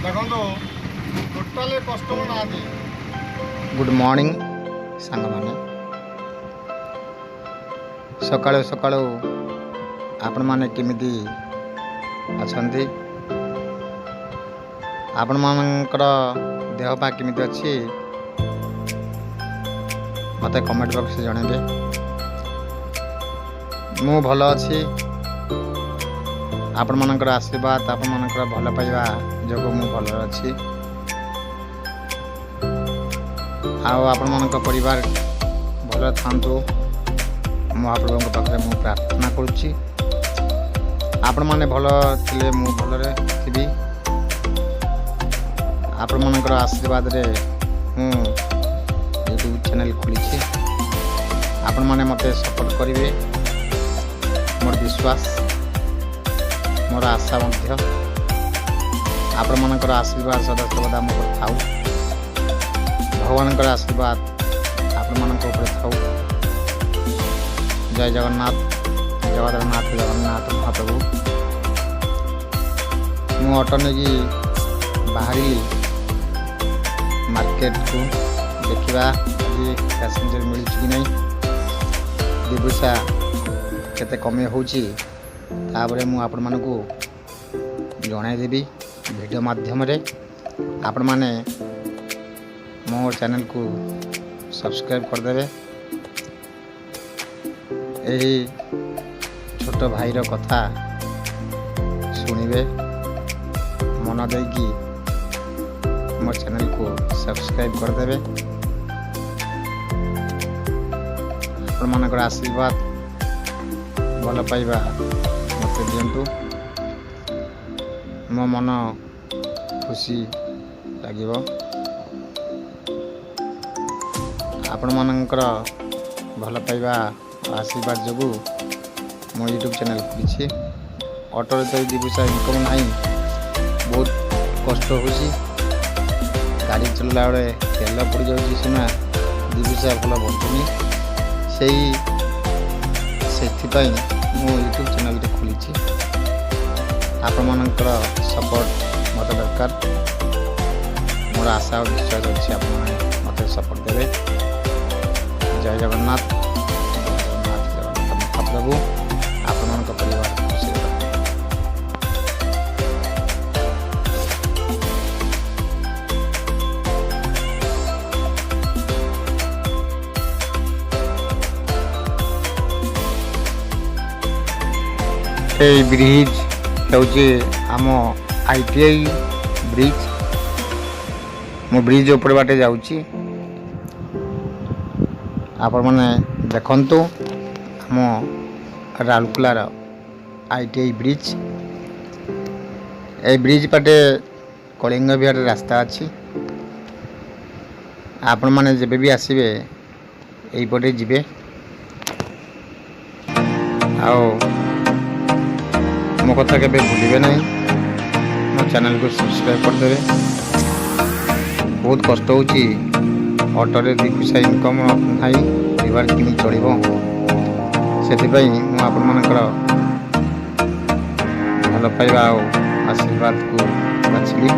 ଦେଖନ୍ତୁ totally customer ନାହାନ୍ତି। Good morning ସାଙ୍ଗମାନେ, ସକାଳୁ ସକାଳୁ ଆପଣମାନେ କେମିତି ଅଛନ୍ତି? ଆପଣମାନଙ୍କର ଦେହ ପା କେମିତି ଅଛି ମୋତେ କମେଣ୍ଟ ବକ୍ସରେ ଜଣାଇବେ। ମୁଁ ଭଲ ଅଛି। ଆପଣମାନଙ୍କର ଆଶୀର୍ବାଦ, ଆପଣମାନଙ୍କର ଭଲ ପାଇବା ଯୋଗୁଁ ମୁଁ ଭଲରେ ଅଛି। ଆଉ ଆପଣମାନଙ୍କ ପରିବାର ଭଲରେ ଥାଆନ୍ତୁ, ମହାପ୍ରଭୁଙ୍କ ପାଖରେ ମୁଁ ପ୍ରାର୍ଥନା କରୁଛି। ଆପଣମାନେ ଭଲ ଥିଲେ ମୁଁ ଭଲରେ ଥିବି। ଆପଣମାନଙ୍କର ଆଶୀର୍ବାଦରେ ମୁଁ ୟୁଟ୍ୟୁବ୍ ଚ୍ୟାନେଲ୍ ଖୋଲିଛି। ଆପଣମାନେ ମୋତେ ସପୋର୍ଟ କରିବେ, ମୋର ବିଶ୍ୱାସ, ମୋର ଆଶା ମଧ୍ୟ। ଆପଣମାନଙ୍କର ଆଶୀର୍ବାଦ ସଦାସର୍ବଦା ମୋ ଉପରେ ଥାଉ। ଭଗବାନଙ୍କର ଆଶୀର୍ବାଦ ଆପଣମାନଙ୍କ ଉପରେ ଥାଉ। ଜୟ ଜଗନ୍ନାଥ, ଜଗନ୍ନାଥ ଜଗନ୍ନାଥ ମହାପ୍ରଭୁ। ମୁଁ ଅଟୋ ନେଇକି ବାହାରିଲି ମାର୍କେଟକୁ, ଦେଖିବା ଆଜି ପ୍ୟାସେଞ୍ଜର ମିଳୁଛି କି ନାହିଁ, ଦୁଇ ପଇସା କେତେ କମେଇ ହେଉଛି ତାପରେ ମୁଁ ଆପଣମାନଙ୍କୁ ଜଣାଇଦେବି ଭିଡ଼ିଓ ମାଧ୍ୟମରେ। ଆପଣମାନେ ମୋ ଚ୍ୟାନେଲକୁ ସବସ୍କ୍ରାଇବ୍ କରିଦେବେ। ଏହି ଛୋଟ ଭାଇର କଥା ଶୁଣିବେ, ମନ ଦେଇକି ମୋ ଚ୍ୟାନେଲକୁ ସବସ୍କ୍ରାଇବ୍ କରିଦେବେ। ଆପଣମାନଙ୍କର ଆଶୀର୍ବାଦ, ଭଲ ପାଇବା ମୋତେ ଦିଅନ୍ତୁ। ମୋ ମନ ଖୁସି ଲାଗିବ। ଆପଣମାନଙ୍କର ଭଲ ପାଇବା ଆଶୀର୍ବାଦ ଯୋଗୁଁ ମୁଁ ୟୁଟ୍ୟୁବ୍ ଚ୍ୟାନେଲ୍ ଖୋଲିଛି। ଅଟୋରେ ତ ଦୁଇ ପଇସା ଇନକମ୍ ନାହିଁ, ବହୁତ କଷ୍ଟ ହେଉଛି। ଗାଡ଼ି ଚଲାଇଲା ବେଳେ ତେଲ ପଡ଼ିଯାଉଛି ସିନା, ଦୁଇ ପଇସା ଭଲ ବଞ୍ଚୁନି। ସେଥିପାଇଁ ମୁଁ ୟୁଟ୍ୟୁବ୍ ଚ୍ୟାନେଲ୍ଟି ଖୋଲିଛି। ଆପଣମାନଙ୍କର ସପୋର୍ଟ ମୋତେ ଦରକାର। ମୋର ଆଶା ଓ ବିଶ୍ୱାସ ଅଛି ଆପଣମାନେ ମୋତେ ସପୋର୍ଟ ଦେବେ। ଜୟ ଜଗନ୍ନାଥ, ଜଗନ୍ନାଥ ଜଗନ୍ନାଥ ମହାପ୍ରଭୁ ଆପଣମାନଙ୍କ ପରିବାର ଖୁସିରେ ରହୁ। এই ବ୍ରିଜ୍ ହେଉଛି ଆମ ITI ବ୍ରିଜ୍। ମୁଁ ବ୍ରିଜ୍ ଉପରେ ବାଟେ ଯାଉଛି, ଆପଣମାନେ ଦେଖନ୍ତୁ ଆମ ରାଉରକେଲାର ITI ବ୍ରିଜ୍। এই ବ୍ରିଜ୍ ପାଟେ କଳିଙ୍ଗ ବିହାର ରାସ୍ତା ଅଛି। ଆପଣମାନେ ଯେବେ ବି ଆସିବେ ଏଇପଟେ ଯିବେ। ଆଉ ମୋ କଥା କେବେ ଭୁଲିବେ ନାହିଁ, ମୋ ଚ୍ୟାନେଲକୁ ସବସ୍କ୍ରାଇବ୍ କରିଦେବେ। ବହୁତ କଷ୍ଟ ହେଉଛି, ଅଟୋରେ ଦୁଇ ପଇସା ଇନକମ୍ ନାହିଁ, ପରିବାର କେମିତି ଚଳିବ। ସେଥିପାଇଁ ମୁଁ ଆପଣମାନଙ୍କର ଭଲ ପାଇବା ଆଉ ଆଶୀର୍ବାଦକୁ ବାଛିଲି।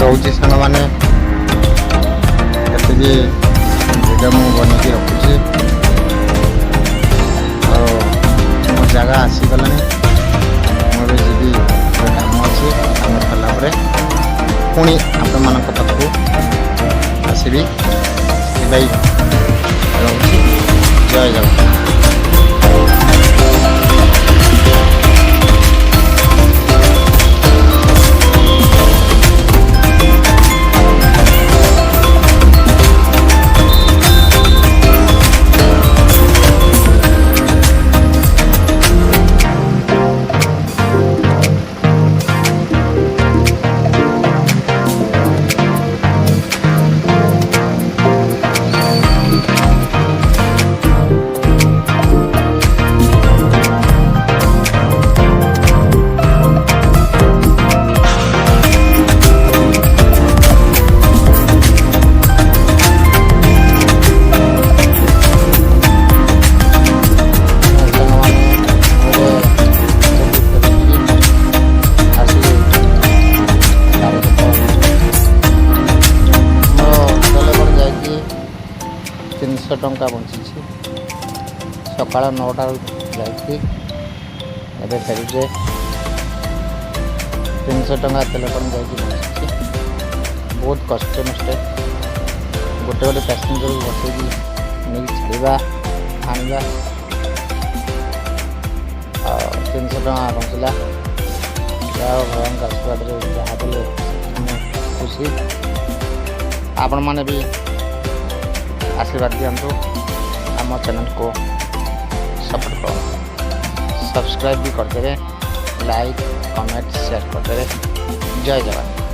ରହୁଛି ସାଙ୍ଗମାନେ, ଏତିକି ଭିଡ଼ିଓ ମୁଁ ବନେଇକି ରଖୁଛି। ଆଉ ମୋ ଜାଗା ଆସିଗଲାଣି, ମୁଁ ଏବେ ଯିବି, ଗୋଟେ କାମ ଅଛି। କାମ କଲା ପରେ ପୁଣି ଆପଣମାନଙ୍କ ପାଖକୁ ଆସିବି। ସେଥିପାଇଁ ରହୁଛି। ଜୟ ଜଗନ୍ନାଥ। 300 टंका बंची सकाळ 9टा जाइए एवं फेरुचे 300 टंका तेल कम बंची बहुत कष्ट मष्टे गोटे गोटे पैसेंजर बसे नहीं छाड़ा आना 300 टंका बंचला भगवान का आशीर्वाद जहाँ देले खुशी आपण मैंने भी आशीर्वाद दिंतु आम चैनल को सपोर्ट करो सब्सक्राइब भी करते रहे लाइक कमेंट शेयर करते रहे जय जवान।